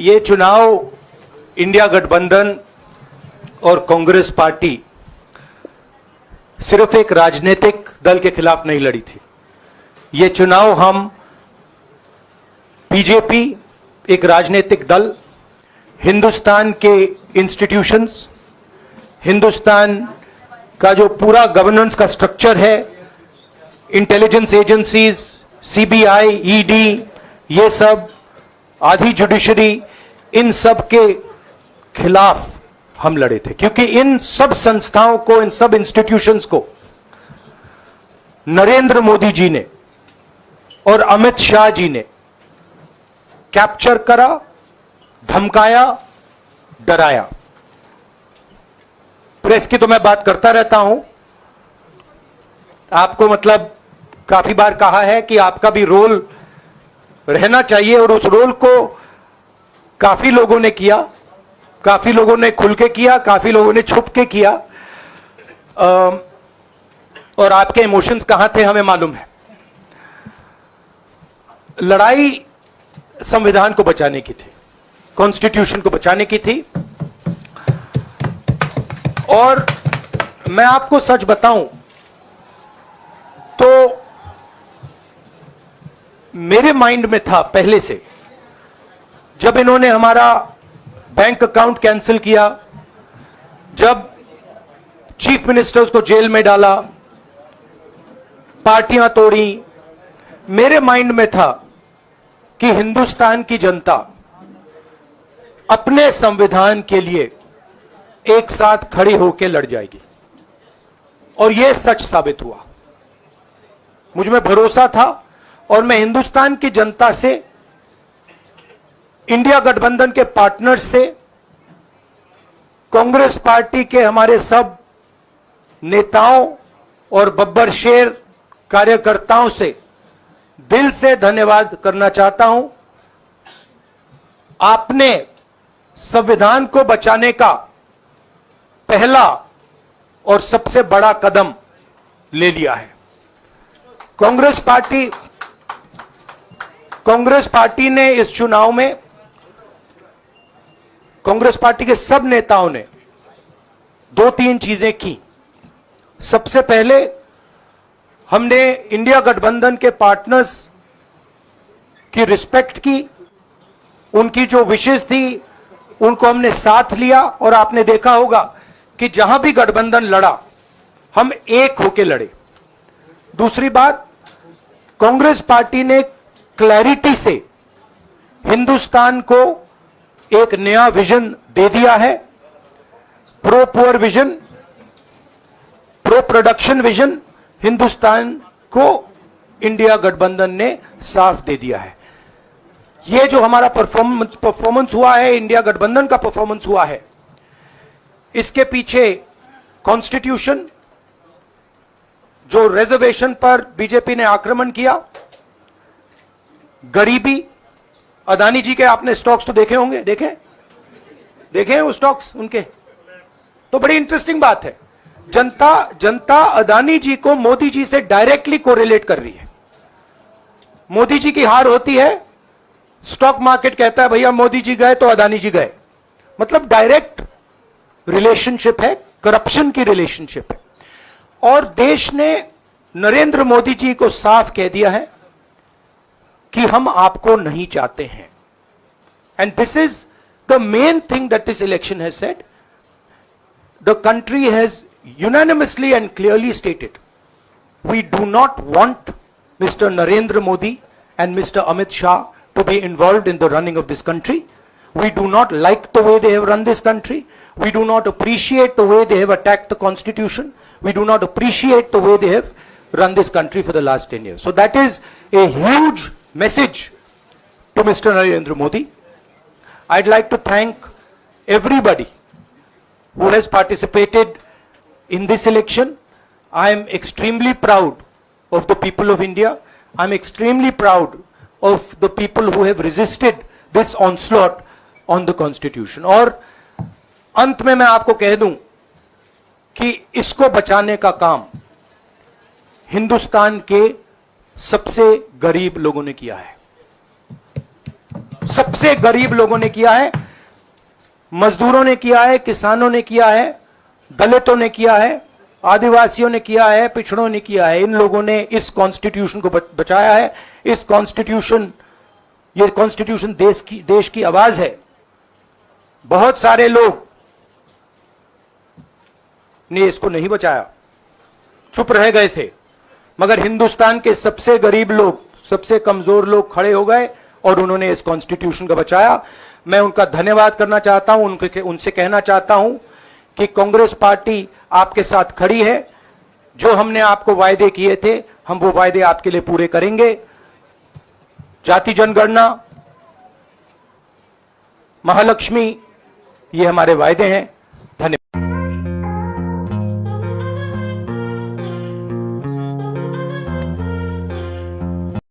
ये चुनाव इंडिया गठबंधन और कांग्रेस पार्टी सिर्फ एक राजनीतिक दल के खिलाफ नहीं लड़ी थी। ये चुनाव हम बीजेपी, एक राजनीतिक दल, हिंदुस्तान के इंस्टीट्यूशंस, हिंदुस्तान का जो पूरा गवर्नेंस का स्ट्रक्चर है, इंटेलिजेंस एजेंसीज, सीबीआई, ईडी, ये सब, आधी जुडिशरी, इन सब के खिलाफ हम लड़े थे। क्योंकि इन सब संस्थाओं को, इन सब इंस्टीट्यूशंस को नरेंद्र मोदी जी ने और अमित शाह जी ने कैप्चर करा, धमकाया, डराया। प्रेस की तो मैं बात करता रहता हूं, आपको मतलब काफी बार कहा है कि आपका भी रोल रहना चाहिए, और उस रोल को काफी लोगों ने किया, काफी लोगों ने खुल के किया, काफी लोगों ने छुप के किया, और आपके इमोशंस कहां थे हमें मालूम है। लड़ाई संविधान को बचाने की थी, कॉन्स्टिट्यूशन को बचाने की थी। और मैं आपको सच बताऊं तो मेरे माइंड में था पहले से, जब इन्होंने हमारा बैंक अकाउंट कैंसिल किया, जब चीफ मिनिस्टर्स को जेल में डाला, पार्टियां तोड़ी, मेरे माइंड में था कि हिंदुस्तान की जनता अपने संविधान के लिए एक साथ खड़ी होकर लड़ जाएगी। और यह सच साबित हुआ। मुझ में भरोसा था, और मैं हिंदुस्तान की जनता से, इंडिया गठबंधन के पार्टनर्स से, कांग्रेस पार्टी के हमारे सब नेताओं और बब्बर शेर कार्यकर्ताओं से दिल से धन्यवाद करना चाहता हूं। आपने संविधान को बचाने का पहला और सबसे बड़ा कदम ले लिया है। कांग्रेस पार्टी ने इस चुनाव में, कांग्रेस पार्टी के सब नेताओं ने 2-3 चीजें की। सबसे पहले हमने इंडिया गठबंधन के पार्टनर्स की रिस्पेक्ट की, उनकी जो विशेष थी उनको हमने साथ लिया, और आपने देखा होगा कि जहां भी गठबंधन लड़ा हम एक होकर लड़े। दूसरी बात, कांग्रेस पार्टी ने क्लैरिटी से हिंदुस्तान को एक नया विजन दे दिया है, pro poor vision, pro production vision. Hindustan को इंडिया गठबंधन ने साफ दे दिया है। यह जो हमारा परफॉर्मेंस हुआ है, इंडिया गठबंधन का परफॉर्मेंस हुआ है, इसके पीछे कॉन्स्टिट्यूशन, जो रिजर्वेशन पर बीजेपी ने आक्रमण किया, गरीबी, अदानी जी के आपने स्टॉक्स तो देखे होंगे, देखे हैं वो स्टॉक्स उनके, तो बड़ी इंटरेस्टिंग बात है। जनता अदानी जी को मोदी जी से डायरेक्टली कोरिलेट कर रही है। मोदी जी की हार होती है, स्टॉक मार्केट कहता है भैया मोदी जी गए तो अदानी जी गए। मतलब डायरेक्ट रिलेशनशिप है, करप्शन की रिलेशनशिप है। और देश ने नरेंद्र मोदी जी को साफ कह दिया है कि हम आपको नहीं चाहते हैं। And this is the main thing that this election has said. The country has unanimously and clearly stated, we do not want Mr. Narendra Modi and Mr. Amit Shah to be involved in the running of this country. We do not like the way they have run this country. We do not appreciate the way they have attacked the constitution. We do not appreciate the way they have run this country for the last 10 years. So that is a huge message to Mr. Narendra Modi. I'd like to thank everybody who has participated in this election. I am extremely proud of the people of India. I am extremely proud of the people who have resisted this onslaught on the constitution. और अंत में मैं आपको कह दूं कि इसको बचाने का काम हिंदुस्तान के सबसे गरीब लोगों ने किया है। सबसे गरीब लोगों ने किया है, मजदूरों ने किया है, किसानों ने किया है, दलितों ने किया है, आदिवासियों ने किया है, पिछड़ों ने किया है। इन लोगों ने इस कॉन्स्टिट्यूशन को बचाया है। इस कॉन्स्टिट्यूशन, ये कॉन्स्टिट्यूशन देश की आवाज है। बहुत सारे लोग ने इसको नहीं बचाया, चुप रह गए थे, मगर हिंदुस्तान के सबसे गरीब लोग, सबसे कमजोर लोग खड़े हो गए और उन्होंने इस कॉन्स्टिट्यूशन को बचाया। मैं उनका धन्यवाद करना चाहता हूं, उनसे कहना चाहता हूं कि कांग्रेस पार्टी आपके साथ खड़ी है। जो हमने आपको वायदे किए थे, हम वो वायदे आपके लिए पूरे करेंगे। जाति जनगणना, महालक्ष्मी, ये हमारे वायदे हैं। धन्यवाद।